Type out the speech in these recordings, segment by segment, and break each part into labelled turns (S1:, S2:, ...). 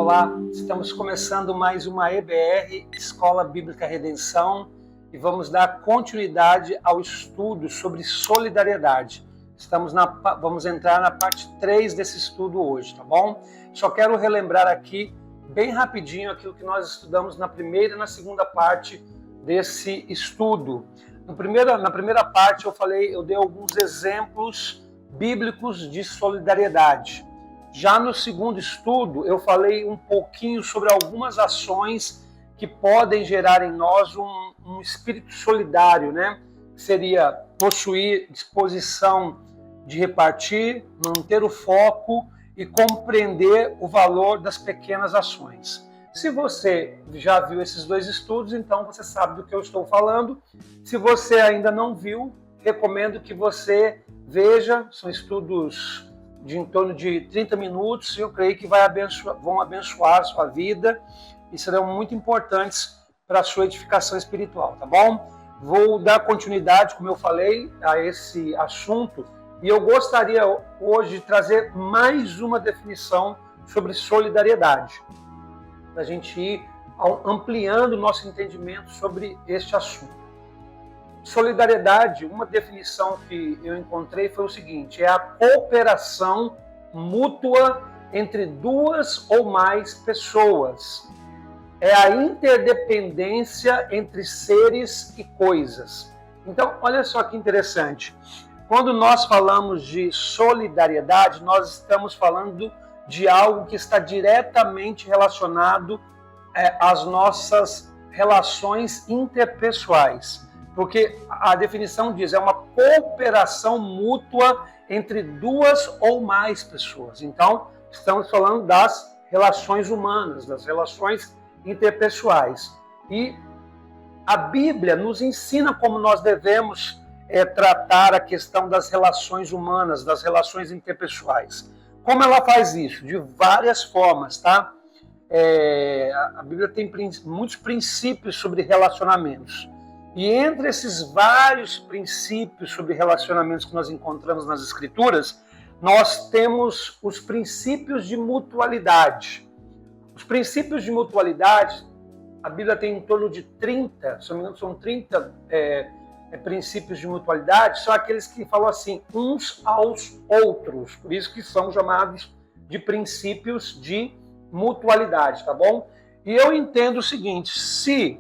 S1: Olá, estamos começando mais uma EBR, Escola Bíblica Redenção, e vamos dar continuidade ao estudo sobre solidariedade. Vamos entrar na parte 3 desse estudo hoje, tá bom? Só quero relembrar aqui, bem rapidinho, aquilo que nós estudamos na primeira e na segunda parte desse estudo. Na primeira parte eu dei alguns exemplos bíblicos de solidariedade. Já no segundo estudo, eu falei um pouquinho sobre algumas ações que podem gerar em nós um espírito solidário, né? Seria possuir disposição de repartir, manter o foco e compreender o valor das pequenas ações. Se você já viu esses dois estudos, então você sabe do que eu estou falando. Se você ainda não viu, recomendo que você veja, são estudos de em torno de 30 minutos, e eu creio que vão abençoar a sua vida e serão muito importantes para a sua edificação espiritual, tá bom? Vou dar continuidade, como eu falei, a esse assunto, e eu gostaria hoje de trazer mais uma definição sobre solidariedade, para a gente ir ampliando o nosso entendimento sobre este assunto. Solidariedade, uma definição que eu encontrei foi o seguinte: é a cooperação mútua entre duas ou mais pessoas. É a interdependência entre seres e coisas. Então, olha só que interessante. Quando nós falamos de solidariedade, nós estamos falando de algo que está diretamente relacionado às nossas relações interpessoais. Porque a definição diz, é uma cooperação mútua entre duas ou mais pessoas. Então, estamos falando das relações humanas, das relações interpessoais. E a Bíblia nos ensina como nós devemos tratar a questão das relações humanas, das relações interpessoais. Como ela faz isso? De várias formas, tá? A Bíblia tem muitos princípios sobre relacionamentos. E entre esses vários princípios sobre relacionamentos que nós encontramos nas Escrituras, nós temos os princípios de mutualidade. Os princípios de mutualidade, a Bíblia tem em torno de 30, se não me engano, são 30 princípios de mutualidade, são aqueles que falam assim, uns aos outros, por isso que são chamados de princípios de mutualidade, tá bom? E eu entendo o seguinte, se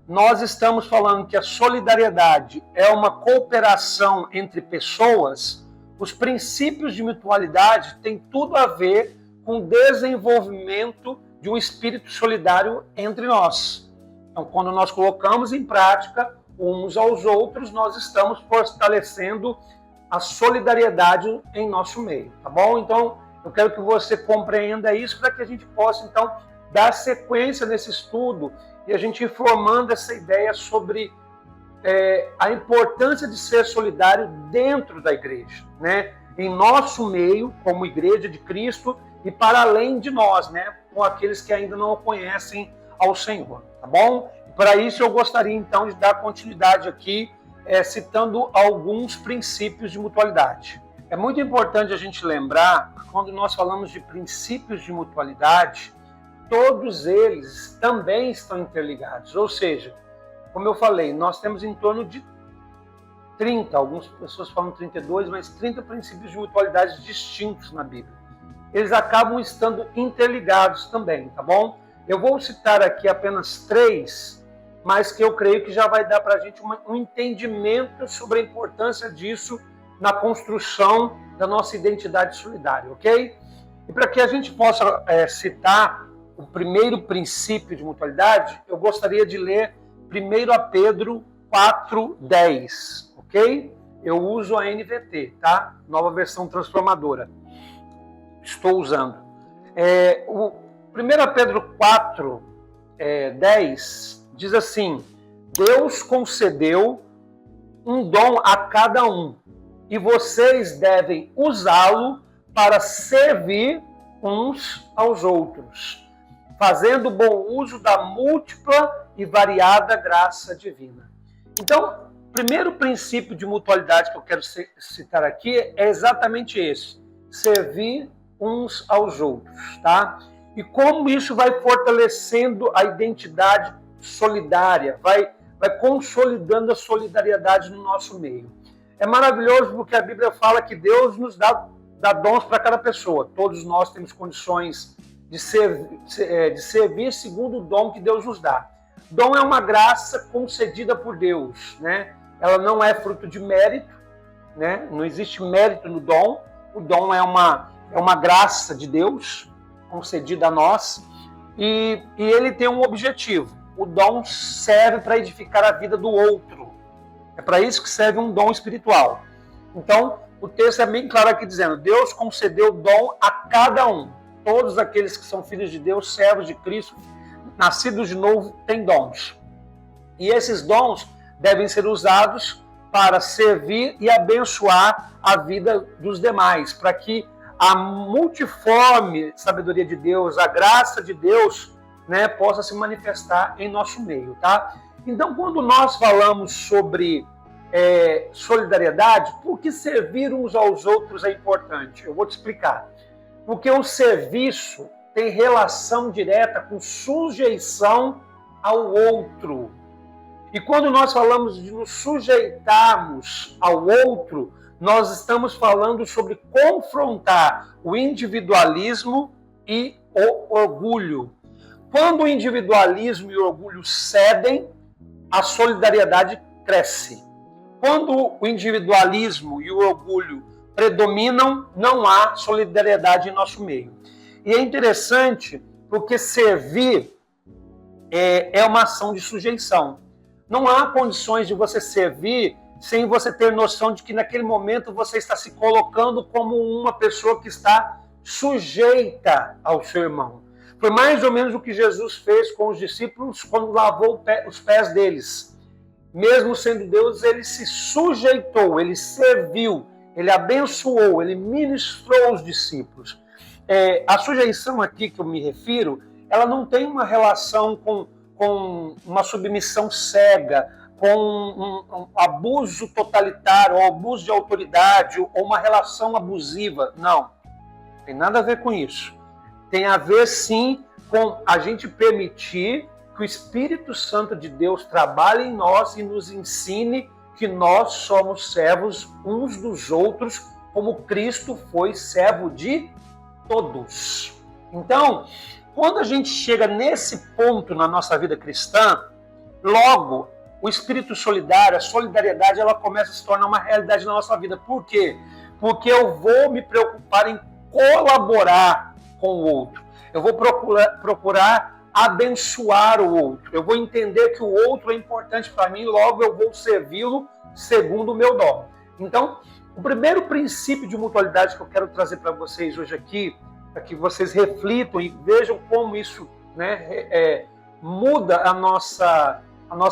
S1: nós estamos falando que a solidariedade é uma cooperação entre pessoas, os princípios de mutualidade têm tudo a ver com o desenvolvimento de um espírito solidário entre nós. Então, quando nós colocamos em prática uns aos outros, nós estamos fortalecendo a solidariedade em nosso meio, tá bom? Então, eu quero que você compreenda isso para que a gente possa, então, dar sequência nesse estudo e a gente ir formando essa ideia sobre a importância de ser solidário dentro da igreja, né? Em nosso meio, como igreja de Cristo, e para além de nós, né? Com aqueles que ainda não o conhecem ao Senhor, tá bom? E para isso eu gostaria então de dar continuidade aqui, citando alguns princípios de mutualidade. É muito importante a gente lembrar, quando nós falamos de princípios de mutualidade, todos eles também estão interligados. Ou seja, como eu falei, nós temos em torno de 30, algumas pessoas falam 32, mas 30 princípios de mutualidade distintos na Bíblia. Eles acabam estando interligados também, tá bom? Eu vou citar aqui apenas 3, mas que eu creio que já vai dar para a gente um entendimento sobre a importância disso na construção da nossa identidade solidária, ok? E para que a gente possa citar o primeiro princípio de mutualidade, eu gostaria de ler 1 Pedro 4:10, ok? Eu uso a NVT, tá? Nova versão transformadora. Estou usando. O 1 Pedro 4:10 diz assim: Deus concedeu um dom a cada um, e vocês devem usá-lo para servir uns aos outros, fazendo bom uso da múltipla e variada graça divina. Então, o primeiro princípio de mutualidade que eu quero citar aqui é exatamente esse: servir uns aos outros, tá? E como isso vai fortalecendo a identidade solidária, vai consolidando a solidariedade no nosso meio. É maravilhoso porque a Bíblia fala que Deus nos dá dons para cada pessoa. Todos nós temos condições de servir segundo o dom que Deus nos dá. Dom é uma graça concedida por Deus, né? Ela não é fruto de mérito, né? Não existe mérito no dom. O dom é uma graça de Deus concedida a nós e ele tem um objetivo. O dom serve para edificar a vida do outro. É para isso que serve um dom espiritual. Então, o texto é bem claro aqui dizendo, Deus concedeu dom a cada um. Todos aqueles que são filhos de Deus, servos de Cristo, nascidos de novo, têm dons. E esses dons devem ser usados para servir e abençoar a vida dos demais, para que a multiforme sabedoria de Deus, a graça de Deus, né, possa se manifestar em nosso meio, tá? Então, quando nós falamos sobre solidariedade, por que servir uns aos outros é importante? Eu vou te explicar. Porque o serviço tem relação direta com sujeição ao outro. E quando nós falamos de nos sujeitarmos ao outro, nós estamos falando sobre confrontar o individualismo e o orgulho. Quando o individualismo e o orgulho cedem, a solidariedade cresce. Quando o individualismo e o orgulho predominam, não há solidariedade em nosso meio. E é interessante porque servir é uma ação de sujeição. Não há condições de você servir sem você ter noção de que naquele momento você está se colocando como uma pessoa que está sujeita ao seu irmão. Foi mais ou menos o que Jesus fez com os discípulos quando lavou os pés deles. Mesmo sendo Deus, ele se sujeitou, ele serviu, ele abençoou, ele ministrou os discípulos. A sujeição aqui que eu me refiro, ela não tem uma relação com uma submissão cega, com um abuso totalitário, ou abuso de autoridade, ou uma relação abusiva. Não, tem nada a ver com isso. Tem a ver, sim, com a gente permitir que o Espírito Santo de Deus trabalhe em nós e nos ensine que nós somos servos uns dos outros, como Cristo foi servo de todos. Então, quando a gente chega nesse ponto na nossa vida cristã, logo o espírito solidário, a solidariedade, ela começa a se tornar uma realidade na nossa vida. Por quê? Porque eu vou me preocupar em colaborar com o outro. Eu vou procurar abençoar o outro. Eu vou entender que o outro é importante para mim, logo eu vou servi-lo segundo o meu dom. Então, o primeiro princípio de mutualidade que eu quero trazer para vocês hoje aqui, para que vocês reflitam e vejam como isso, né, muda a nossa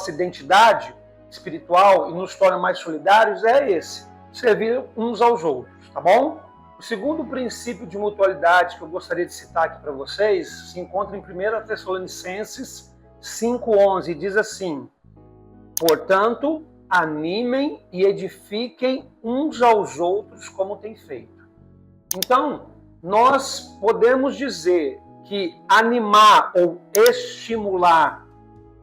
S1: identidade espiritual e nos torna mais solidários, é esse: servir uns aos outros, tá bom? O segundo princípio de mutualidade que eu gostaria de citar aqui para vocês se encontra em 1 Tessalonicenses 5,11, e diz assim: portanto, animem e edifiquem uns aos outros como têm feito. Então, nós podemos dizer que animar ou estimular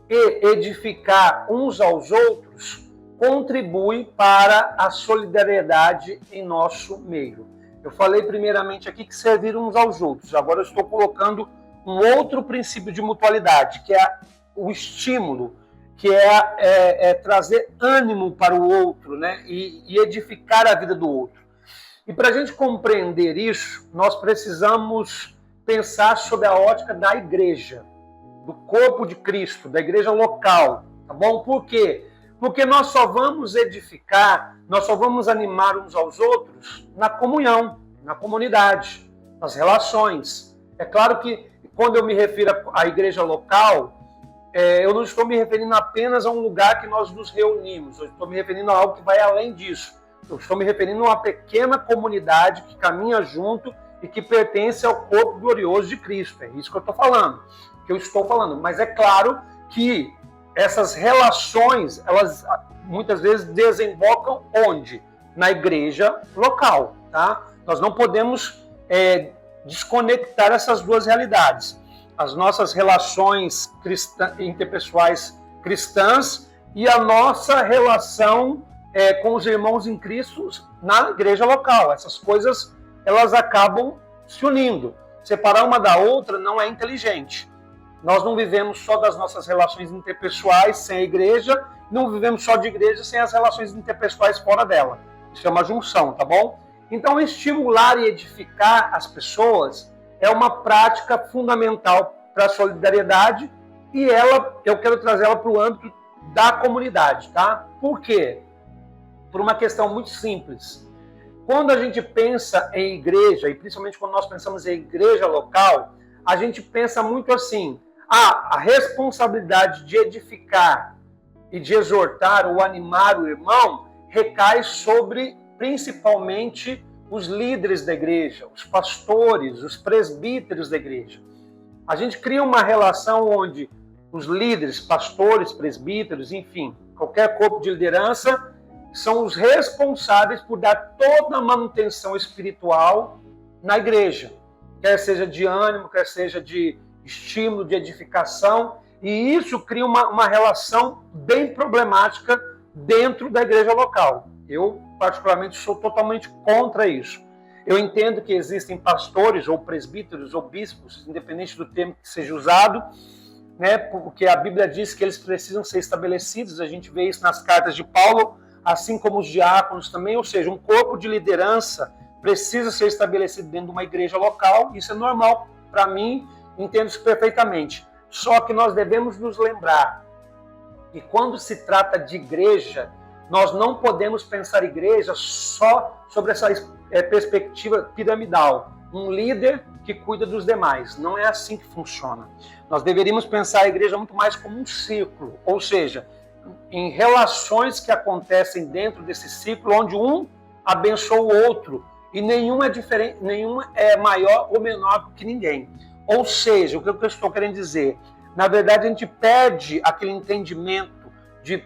S1: e edificar uns aos outros contribui para a solidariedade em nosso meio. Eu falei primeiramente aqui que servir uns aos outros. Agora eu estou colocando um outro princípio de mutualidade, que é o estímulo, que é trazer ânimo para o outro, né? E edificar a vida do outro. E para a gente compreender isso, nós precisamos pensar sobre a ótica da igreja, do corpo de Cristo, da igreja local, tá bom? Por quê? Porque nós só vamos edificar, nós só vamos animar uns aos outros na comunhão, na comunidade, nas relações. É claro que quando eu me refiro à igreja local, eu não estou me referindo apenas a um lugar que nós nos reunimos, eu estou me referindo a algo que vai além disso. Eu estou me referindo a uma pequena comunidade que caminha junto e que pertence ao corpo glorioso de Cristo. É isso que eu estou falando, Mas é claro que essas relações, elas muitas vezes desembocam onde? Na igreja local, tá? Nós não podemos desconectar essas duas realidades. As nossas relações interpessoais cristãs e a nossa relação com os irmãos em Cristo na igreja local. Essas coisas, elas acabam se unindo. Separar uma da outra não é inteligente. Nós não vivemos só das nossas relações interpessoais sem a igreja, não vivemos só de igreja sem as relações interpessoais fora dela. Isso é uma junção, tá bom? Então, estimular e edificar as pessoas é uma prática fundamental para a solidariedade e eu quero trazer ela para o âmbito da comunidade, tá? Por quê? Por uma questão muito simples. Quando a gente pensa em igreja, e principalmente quando nós pensamos em igreja local, a gente pensa muito assim, a responsabilidade de edificar e de exortar ou animar o irmão recai sobre, principalmente, os líderes da igreja, os pastores, os presbíteros da igreja. A gente cria uma relação onde os líderes, pastores, presbíteros, enfim, qualquer corpo de liderança, são os responsáveis por dar toda a manutenção espiritual na igreja, quer seja de ânimo, quer seja de estímulo, de edificação, e isso cria uma relação bem problemática dentro da igreja local. Eu, particularmente, sou totalmente contra isso. Eu entendo que existem pastores, ou presbíteros, ou bispos, independente do termo que seja usado, né, porque a Bíblia diz que eles precisam ser estabelecidos, a gente vê isso nas cartas de Paulo, assim como os diáconos também, ou seja, um corpo de liderança precisa ser estabelecido dentro de uma igreja local, isso é normal para mim, entendo isso perfeitamente. Só que nós devemos nos lembrar que quando se trata de igreja, nós não podemos pensar igreja só sobre essa perspectiva piramidal. Um líder que cuida dos demais. Não é assim que funciona. Nós deveríamos pensar a igreja muito mais como um ciclo, ou seja, em relações que acontecem dentro desse ciclo, onde um abençoa o outro, e nenhum é diferente, nenhum é maior ou menor que ninguém. Ou seja, o que eu estou querendo dizer? Na verdade, a gente perde aquele entendimento de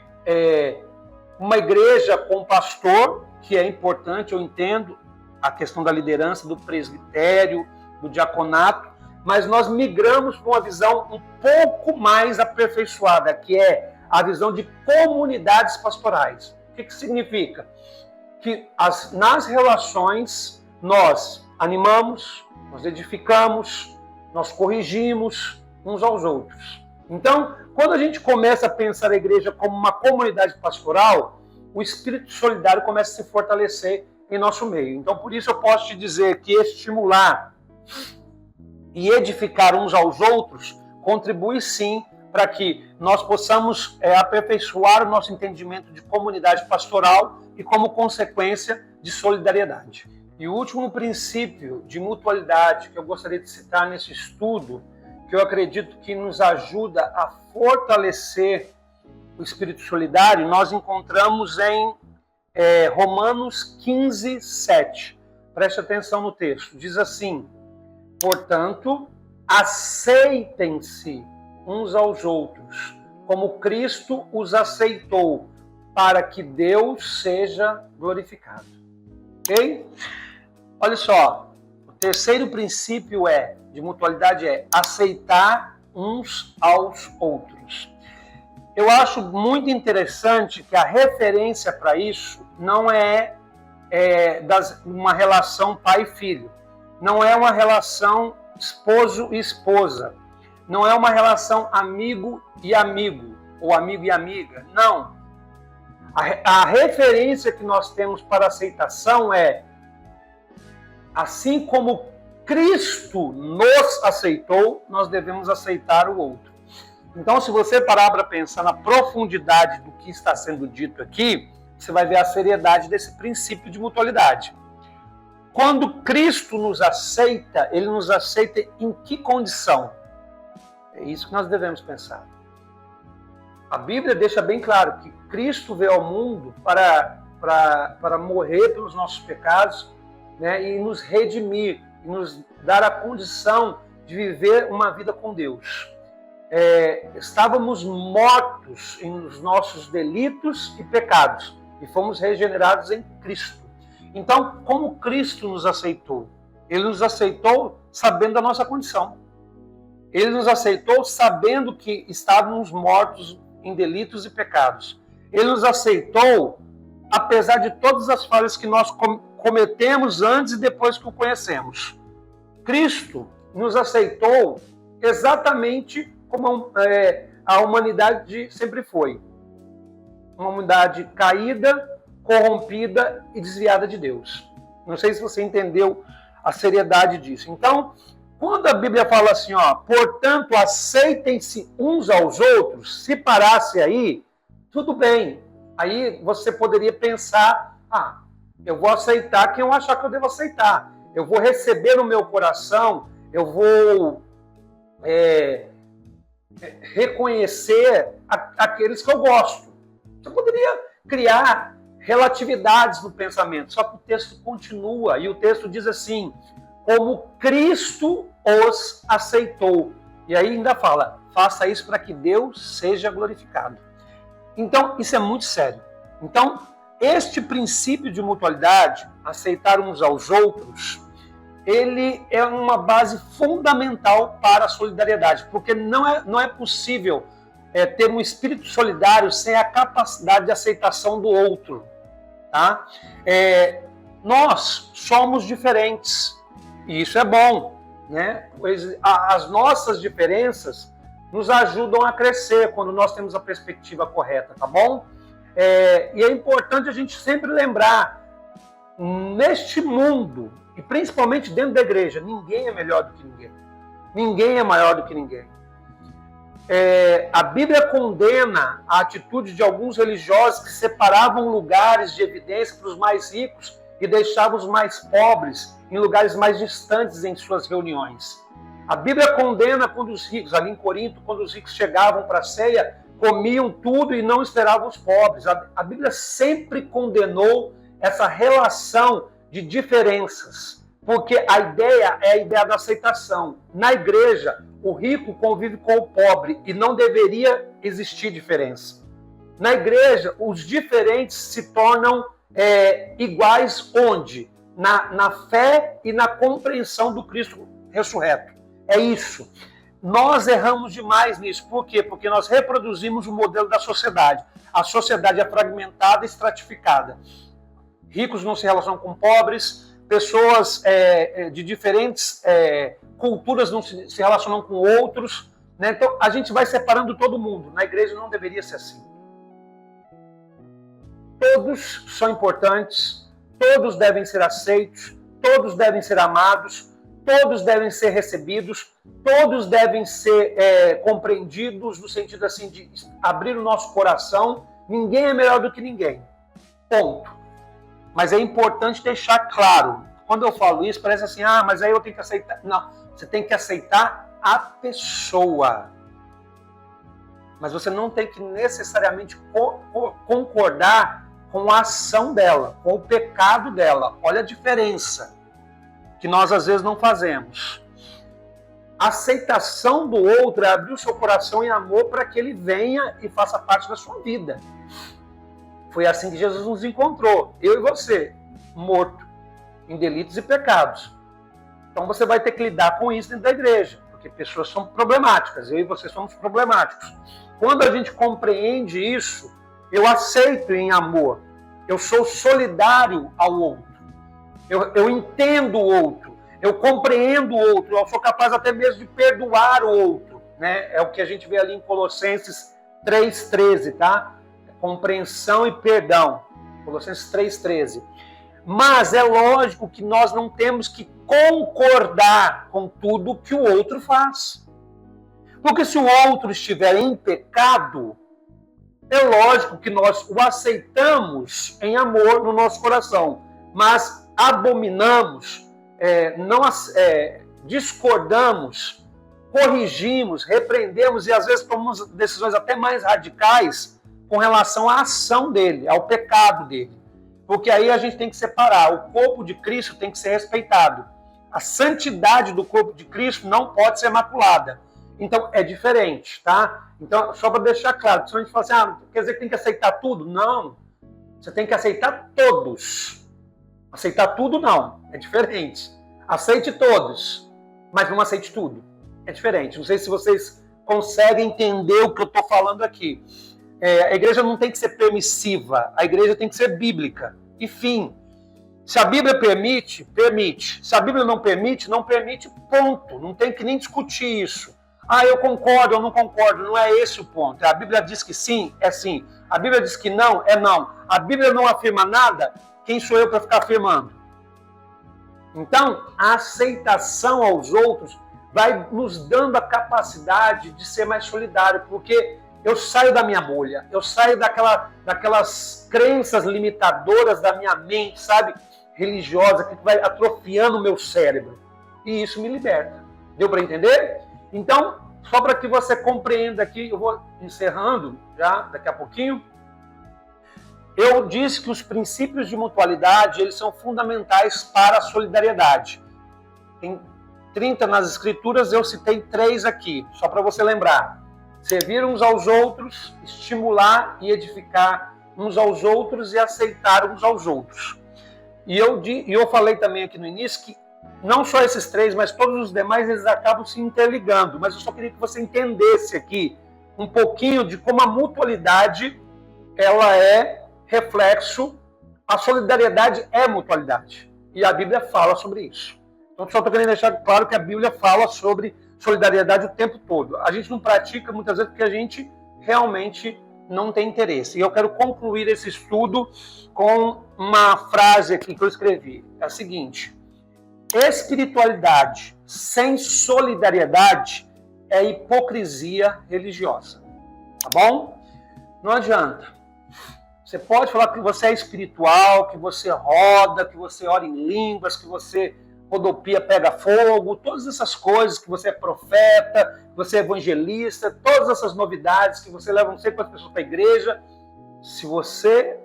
S1: uma igreja com pastor, que é importante, eu entendo a questão da liderança, do presbitério, do diaconato, mas nós migramos para uma visão um pouco mais aperfeiçoada, que é a visão de comunidades pastorais. O que significa? Que nas relações nós animamos, nós edificamos, nós corrigimos uns aos outros. Então, quando a gente começa a pensar a igreja como uma comunidade pastoral, o espírito solidário começa a se fortalecer em nosso meio. Então, por isso eu posso te dizer que estimular e edificar uns aos outros contribui sim para que nós possamos aperfeiçoar o nosso entendimento de comunidade pastoral e, como consequência, de solidariedade. E o último princípio de mutualidade que eu gostaria de citar nesse estudo, que eu acredito que nos ajuda a fortalecer o espírito solidário, nós encontramos em Romanos 15, 7. Preste atenção no texto. Diz assim: portanto, aceitem-se uns aos outros, como Cristo os aceitou, para que Deus seja glorificado. Ok? Olha só, o terceiro princípio de mutualidade é aceitar uns aos outros. Eu acho muito interessante que a referência para isso não é uma relação pai e filho, não é uma relação esposo e esposa, não é uma relação amigo e amigo, ou amigo e amiga, não. A referência que nós temos para aceitação é: assim como Cristo nos aceitou, nós devemos aceitar o outro. Então, se você parar para pensar na profundidade do que está sendo dito aqui, você vai ver a seriedade desse princípio de mutualidade. Quando Cristo nos aceita, Ele nos aceita em que condição? É isso que nós devemos pensar. A Bíblia deixa bem claro que Cristo veio ao mundo para morrer pelos nossos pecados, né, e nos redimir, e nos dar a condição de viver uma vida com Deus. Estávamos mortos nos nossos delitos e pecados e fomos regenerados em Cristo. Então, como Cristo nos aceitou? Ele nos aceitou sabendo da nossa condição. Ele nos aceitou sabendo que estávamos mortos em delitos e pecados. Ele nos aceitou apesar de todas as falhas que nós cometemos antes e depois que o conhecemos. Cristo nos aceitou exatamente como a humanidade sempre foi. Uma humanidade caída, corrompida e desviada de Deus. Não sei se você entendeu a seriedade disso. Então, quando a Bíblia fala assim, portanto, aceitem-se uns aos outros, se parasse aí, tudo bem. Aí você poderia pensar, eu vou aceitar quem eu achar que eu devo aceitar. Eu vou receber no meu coração, eu vou reconhecer aqueles que eu gosto. Você poderia criar relatividades no pensamento, só que o texto continua, e o texto diz assim, como Cristo os aceitou. E aí ainda fala, faça isso para que Deus seja glorificado. Então, isso é muito sério. Então, este princípio de mutualidade, aceitar uns aos outros, ele é uma base fundamental para a solidariedade, porque não é possível ter um espírito solidário sem a capacidade de aceitação do outro. Tá? Nós somos diferentes, e isso é bom, né? Pois as nossas diferenças nos ajudam a crescer quando nós temos a perspectiva correta, tá bom? E é importante a gente sempre lembrar, neste mundo, e principalmente dentro da igreja, ninguém é melhor do que ninguém. Ninguém é maior do que ninguém. A Bíblia condena a atitude de alguns religiosos que separavam lugares de evidência para os mais ricos e deixavam os mais pobres em lugares mais distantes em suas reuniões. A Bíblia condena quando os ricos, ali em Corinto, quando os ricos chegavam para a ceia, comiam tudo e não esperavam os pobres. A Bíblia sempre condenou essa relação de diferenças, porque a ideia é a ideia da aceitação. Na igreja, o rico convive com o pobre e não deveria existir diferença. Na igreja, os diferentes se tornam iguais onde? Na fé e na compreensão do Cristo ressurreto. É isso. Nós erramos demais nisso. Por quê? Porque nós reproduzimos o modelo da sociedade. A sociedade é fragmentada e estratificada. Ricos não se relacionam com pobres, pessoas de diferentes culturas não se relacionam com outros. Né? Então, a gente vai separando todo mundo. Na igreja não deveria ser assim. Todos são importantes, todos devem ser aceitos, todos devem ser amados, todos devem ser recebidos, todos devem ser compreendidos no sentido assim de abrir o nosso coração. Ninguém é melhor do que ninguém. Ponto. Mas é importante deixar claro, quando eu falo isso, parece assim, mas aí eu tenho que aceitar. Não, você tem que aceitar a pessoa. Mas você não tem que necessariamente concordar com a ação dela, com o pecado dela. Olha a diferença que nós às vezes não fazemos. A aceitação do outro é abrir o seu coração em amor para que ele venha e faça parte da sua vida. Foi assim que Jesus nos encontrou, eu e você, morto em delitos e pecados. Então você vai ter que lidar com isso dentro da igreja, porque pessoas são problemáticas, eu e você somos problemáticos. Quando a gente compreende isso, eu aceito em amor, eu sou solidário ao outro, eu entendo o outro, eu compreendo o outro, eu sou capaz até mesmo de perdoar o outro. Né? É o que a gente vê ali em Colossenses 3,13, tá? Compreensão e perdão. Colossenses 3,13. Mas é lógico que nós não temos que concordar com tudo que o outro faz. Porque se o outro estiver em pecado, é lógico que nós o aceitamos em amor no nosso coração, mas abominamos, discordamos, corrigimos, repreendemos e às vezes tomamos decisões até mais radicais com relação à ação dele, ao pecado dele. Porque aí a gente tem que separar, o corpo de Cristo tem que ser respeitado. A santidade do corpo de Cristo não pode ser maculada. Então, é diferente, tá? Então, só para deixar claro, se a gente fala assim, quer dizer que tem que aceitar tudo? Não. Você tem que aceitar todos. Aceitar tudo, não. É diferente. Aceite todos, mas não aceite tudo. É diferente. Não sei se vocês conseguem entender o que eu estou falando aqui. A igreja não tem que ser permissiva, a igreja tem que ser bíblica. E fim. Se a Bíblia permite, permite. Se a Bíblia não permite, não permite, ponto. Não tem que nem discutir isso. Eu concordo ou não concordo. Não é esse o ponto. A Bíblia diz que sim, é sim. A Bíblia diz que não, é não. A Bíblia não afirma nada, quem sou eu para ficar afirmando? Então, a aceitação aos outros vai nos dando a capacidade de ser mais solidário, porque eu saio da minha bolha, eu saio daquelas crenças limitadoras da minha mente, sabe, religiosa, que vai atrofiando o meu cérebro. E isso me liberta. Deu para entender? Então, só para que você compreenda aqui, eu vou encerrando já daqui a pouquinho. Eu disse que os princípios de mutualidade, eles são fundamentais para a solidariedade. Tem 30 nas escrituras, eu citei 3 aqui, só para você lembrar. Servir uns aos outros, estimular e edificar uns aos outros e aceitar uns aos outros. E eu falei também aqui no início que não só esses 3, mas todos os demais, eles acabam se interligando. Mas eu só queria que você entendesse aqui um pouquinho de como a mutualidade, ela é reflexo, a solidariedade é mutualidade. E a Bíblia fala sobre isso. Então, só estou querendo deixar claro que a Bíblia fala sobre solidariedade o tempo todo. A gente não pratica muitas vezes porque a gente realmente não tem interesse. E eu quero concluir esse estudo com uma frase aqui que eu escrevi. É a seguinte: espiritualidade sem solidariedade é hipocrisia religiosa. Tá bom? Não adianta. Você pode falar que você é espiritual, que você roda, que você ora em línguas, que você rodopia, pega fogo, todas essas coisas, que você é profeta, que você é evangelista, todas essas novidades, que você leva não sei quantas pessoas para a igreja. Se você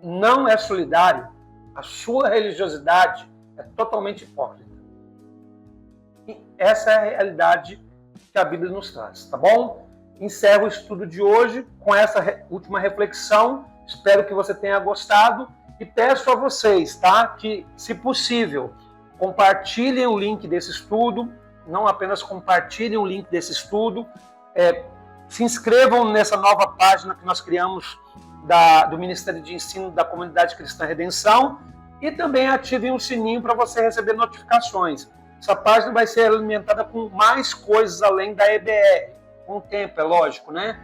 S1: não é solidário, a sua religiosidade é totalmente hipócrita. E essa é a realidade que a Bíblia nos traz, tá bom? Encerro o estudo de hoje com essa última reflexão. Espero que você tenha gostado e peço a vocês, tá, que, se possível, compartilhem o link desse estudo, não apenas compartilhem o link desse estudo, se inscrevam nessa nova página que nós criamos do Ministério de Ensino da Comunidade Cristã Redenção e também ativem o sininho para você receber notificações. Essa página vai ser alimentada com mais coisas além da EBR, com o tempo, é lógico, né?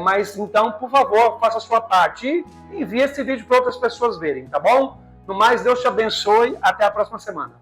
S1: Mas então, por favor, faça a sua parte e envie esse vídeo para outras pessoas verem, tá bom? No mais, Deus te abençoe. Até a próxima semana.